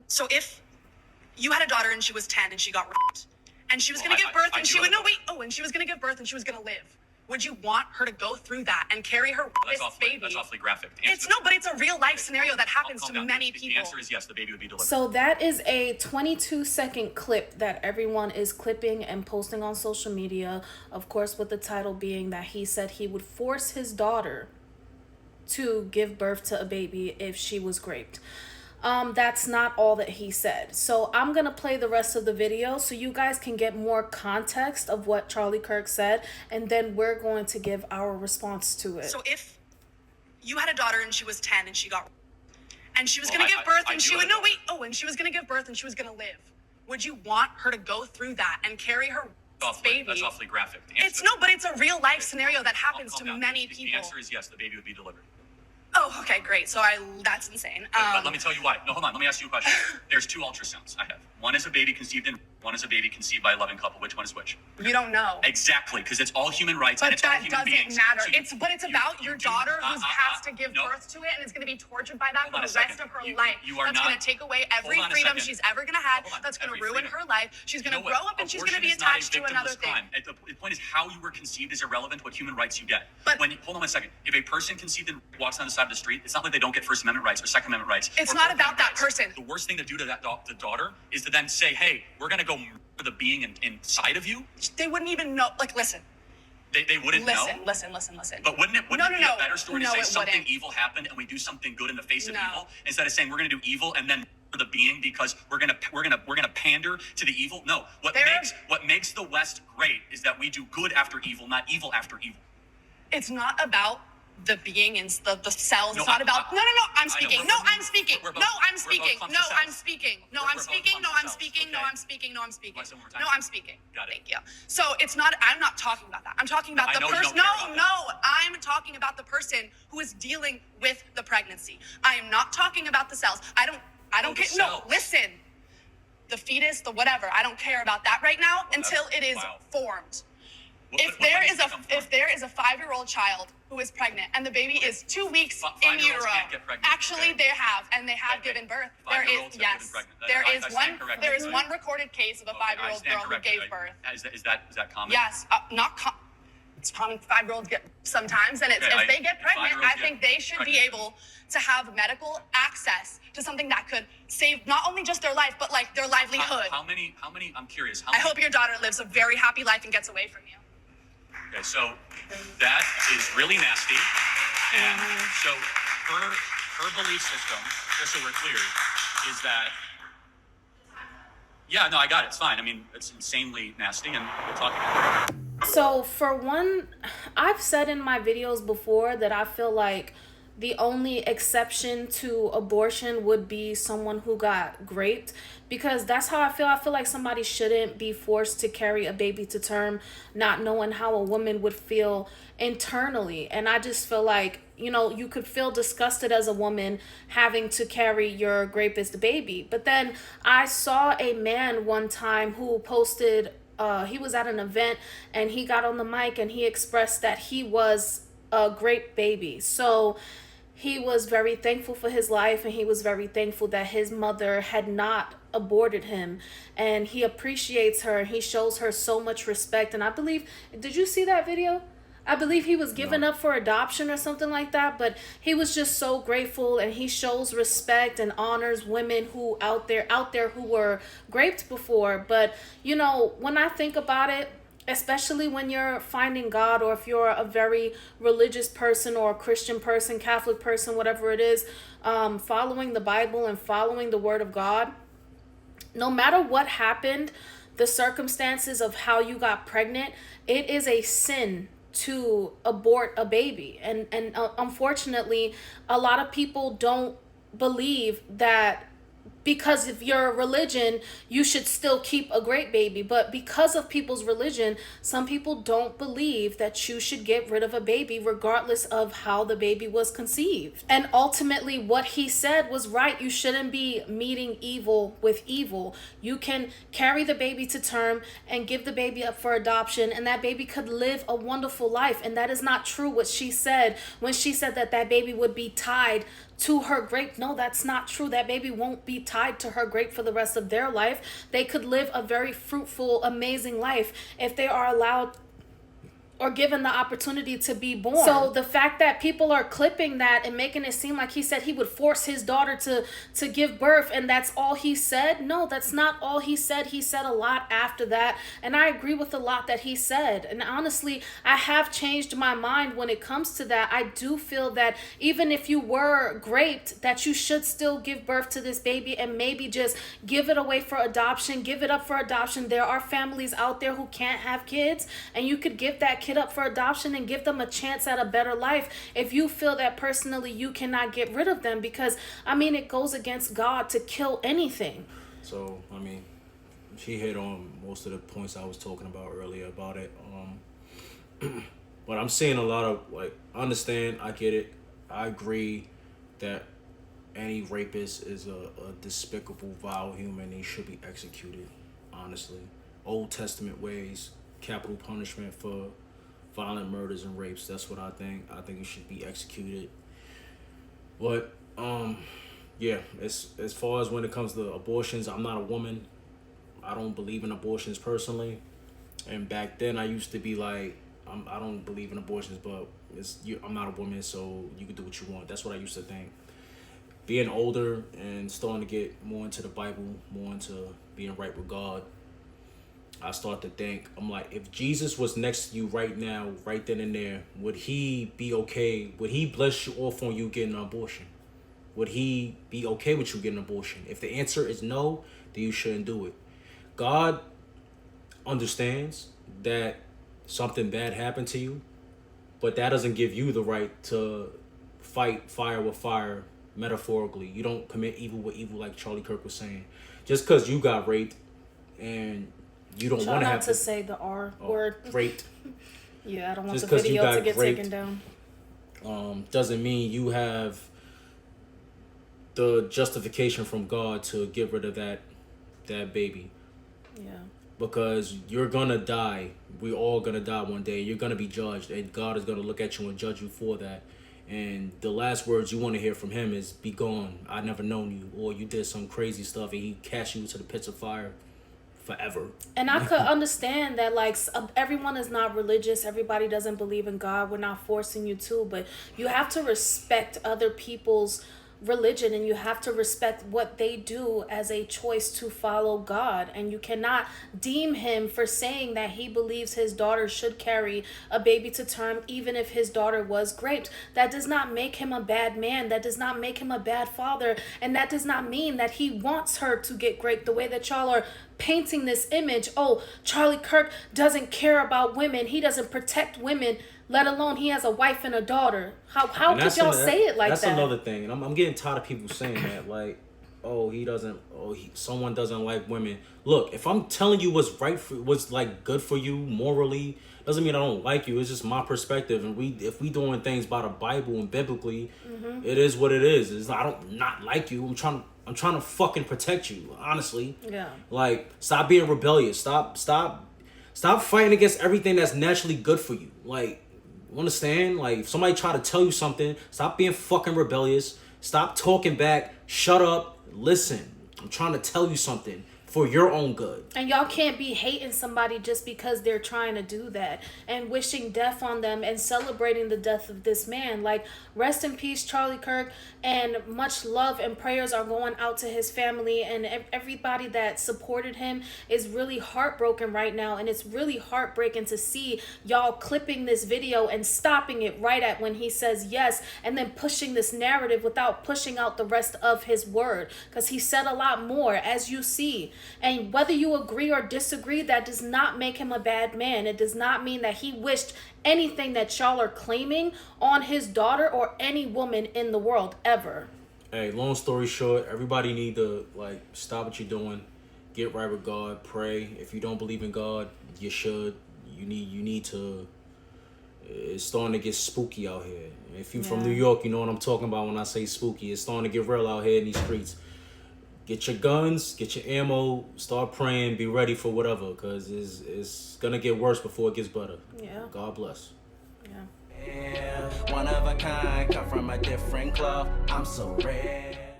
So if you had a daughter and she was 10 and she got raped, and she was going to give birth, and she would, no, wait, oh, and she was going to give birth and she was going to live. Would you want her to go through that and carry her baby? That's awfully graphic. It's no, but it's a real life scenario that happens to many people. The answer is yes, the baby would be delivered. So that is a 22-second clip that everyone is clipping and posting on social media. Of course, with the title being that he said he would force his daughter to give birth to a baby if she was raped. That's not all that he said. So I'm going to play the rest of the video so you guys can get more context of what Charlie Kirk said, and then we're going to give our response to it. So if you had a daughter and she was 10 and she got, and she was going to give birth, and she would, no, wait, oh, and she was going to give birth and she was going to live. Would you want her to go through that and carry her baby? That's awfully graphic. It's no, but it's a real life scenario that happens to many people. The answer is yes, the baby would be delivered. Oh, okay, great. So that's insane. But let me tell you why. No, hold on. Let me ask you a question. There's 2 ultrasounds I have. One is a baby conceived in, one is a baby conceived by a loving couple. Which one is which? You don't know. Exactly, because it's all human rights but and it's all human beings. But that doesn't matter. It's about your daughter who has to give birth to it and is going to be tortured by that for the rest of her life. That's going to take away every freedom she's ever going to have. That's going to ruin her life. She's going to grow up and she's going to be attached to another thing. The point is how you were conceived is irrelevant. What human rights you get. But hold on a second. If a person conceived and walks on the side of the street, it's not like they don't get First Amendment rights or Second Amendment rights. It's not about that person. The worst thing to do to the daughter is to then say, hey, we're going to go for the being inside of you. They wouldn't even know. Like, listen. They wouldn't know. Listen. But wouldn't it be a better story to say something evil happened and we do something good in the face of evil instead of saying we're going to do evil and then for the being because we're gonna pander to the evil? No. What makes the West great is that we do good after evil, not evil after evil. It's not about the being in the cells. It's not about. No. I'm speaking. No, I'm speaking. No, I'm speaking. No, I'm speaking. No, I'm speaking. No, I'm speaking. No, I'm speaking. No, I'm speaking. No, I'm speaking. Thank you. So it's not. I'm not talking about that. I'm talking about the person. No. I'm talking about the person who is dealing with the pregnancy. I am not talking about the cells. I don't care. No, listen. The fetus, the whatever. I don't care about that right now until it is formed. If there is a 5-year-old child who is pregnant and the baby is 2 weeks in utero, actually they have given birth. There is one recorded case of a 5-year-old girl who gave birth. Is that common? Yes, it's common. 5-year-olds get sometimes, and if they get pregnant, I think they should be able to have medical access to something that could save not only just their life but like their livelihood. How many? I'm curious. I hope your daughter lives a very happy life and gets away from you. Okay, so that is really nasty. And so her belief system, just so we're clear, is that, yeah, no, I got it. It's fine. I mean, it's insanely nasty, and we'll talk about it. So for one, I've said in my videos before that I feel like the only exception to abortion would be someone who got raped, because that's how I feel. I feel like somebody shouldn't be forced to carry a baby to term, not knowing how a woman would feel internally. And I just feel like, you could feel disgusted as a woman having to carry your rapist baby. But then I saw a man one time who posted, he was at an event and he got on the mic and he expressed that he was a great baby. So he was very thankful for his life, and he was very thankful that his mother had not aborted him, and he appreciates her and he shows her so much respect. And I believe, did you see that video? I believe he was given up for adoption or something like that, but he was just so grateful, and he shows respect and honors women who out there who were raped before. But when I think about it, especially when you're finding God, or if you're a very religious person or a Christian person, Catholic person, whatever it is, following the Bible and following the Word of God, no matter what happened, the circumstances of how you got pregnant, it is a sin to abort a baby. And unfortunately, a lot of people don't believe that because of your religion, you should still keep a great baby. But because of people's religion, some people don't believe that you should get rid of a baby regardless of how the baby was conceived. And ultimately, what he said was right. You shouldn't be meeting evil with evil. You can carry the baby to term and give the baby up for adoption, and that baby could live a wonderful life. And that is not true what she said when she said that baby would be tied to her grape. No, that's not true. That baby won't be tied tied to her grape for the rest of their life. They could live a very fruitful, amazing life if they are allowed or given the opportunity to be born. So the fact that people are clipping that and making it seem like he said he would force his daughter to give birth and that's all he said. No, that's not all he said. He said a lot after that. And I agree with a lot that he said. And honestly, I have changed my mind when it comes to that. I do feel that even if you were raped, that you should still give birth to this baby and maybe just give it away for adoption, give it up for adoption. There are families out there who can't have kids and you could give that kid up for adoption and give them a chance at a better life if you feel that personally you cannot get rid of them, because I mean it goes against God to kill anything. So I mean she hit on most of the points I was talking about earlier about it, but I'm seeing a lot of, like, I understand, I get it, I agree that any rapist is a despicable, vile human. He should be executed, honestly. Old Testament ways, capital punishment for violent murders and rapes. That's what I think. I think he should be executed. But yeah, as far as when it comes to abortions, I'm not a woman. I don't believe in abortions personally. And back then I used to be like, I don't believe in abortions, but I'm not a woman, so you can do what you want. That's what I used to think. Being older and starting to get more into the Bible, more into being right with God, I start to think, I'm like, if Jesus was next to you right now, right then and there, would he be okay? Would he bless you off on you getting an abortion? Would he be okay with you getting an abortion? If the answer is no, then you shouldn't do it. God understands that something bad happened to you, but that doesn't give you the right to fight fire with fire, metaphorically. You don't commit evil with evil, like Charlie Kirk was saying. Just because you got raped and you don't want to have to say the R word. Raped. Yeah, I don't want the video to get taken down. Doesn't mean you have the justification from God to get rid of that baby. Yeah. Because you're gonna die. We all gonna die one day. You're gonna be judged, and God is gonna look at you and judge you for that. And the last words you want to hear from him is, "Be gone. I never known you," or "You did some crazy stuff," and he cast you to the pits of fire forever. And I could understand that, like, everyone is not religious. Everybody doesn't believe in God. We're not forcing you to, but you have to respect other people's religion and you have to respect what they do as a choice to follow God. And you cannot deem him for saying that he believes his daughter should carry a baby to term even if his daughter was raped. That does not make him a bad man. That does not make him a bad father. And that does not mean that he wants her to get raped the way that y'all are painting this image. Oh, Charlie Kirk doesn't care about women. He doesn't protect women, let alone he has a wife and a daughter. How could y'all say it like that? That's another thing. And I'm getting tired of people saying that. Like, someone doesn't like women. Look, if I'm telling you what's right for, what's like good for you morally, doesn't mean I don't like you. It's just my perspective. And if we doing things by the Bible and biblically, it is what it is. I don't not like you. I'm trying to fucking protect you, honestly. Yeah. Like, stop being rebellious. Stop fighting against everything that's naturally good for you. Like, you understand? Like, if somebody try to tell you something, stop being fucking rebellious. Stop talking back. Shut up. Listen. I'm trying to tell you something for your own good. And y'all can't be hating somebody just because they're trying to do that and wishing death on them and celebrating the death of this man. Like, rest in peace, Charlie Kirk, and much love and prayers are going out to his family, and everybody that supported him is really heartbroken right now. And it's really heartbreaking to see y'all clipping this video and stopping it right at when he says yes, and then pushing this narrative without pushing out the rest of his word, because he said a lot more, as you see. And whether you agree or disagree, that does not make him a bad man. It does not mean that he wished anything that y'all are claiming on his daughter or any woman in the world ever. Hey, long story short, everybody need to, like, stop what you're doing, get right with God, pray. If you don't believe in God, you should. You need to. It's starting to get spooky out here. If you're from New York, you know what I'm talking about when I say spooky. It's starting to get real out here in these streets. Get your guns, get your ammo, start praying, be ready for whatever, because it's going to get worse before it gets better. Yeah. God bless. Yeah. Yeah, one of a kind, come from a different cloth. I'm so rare.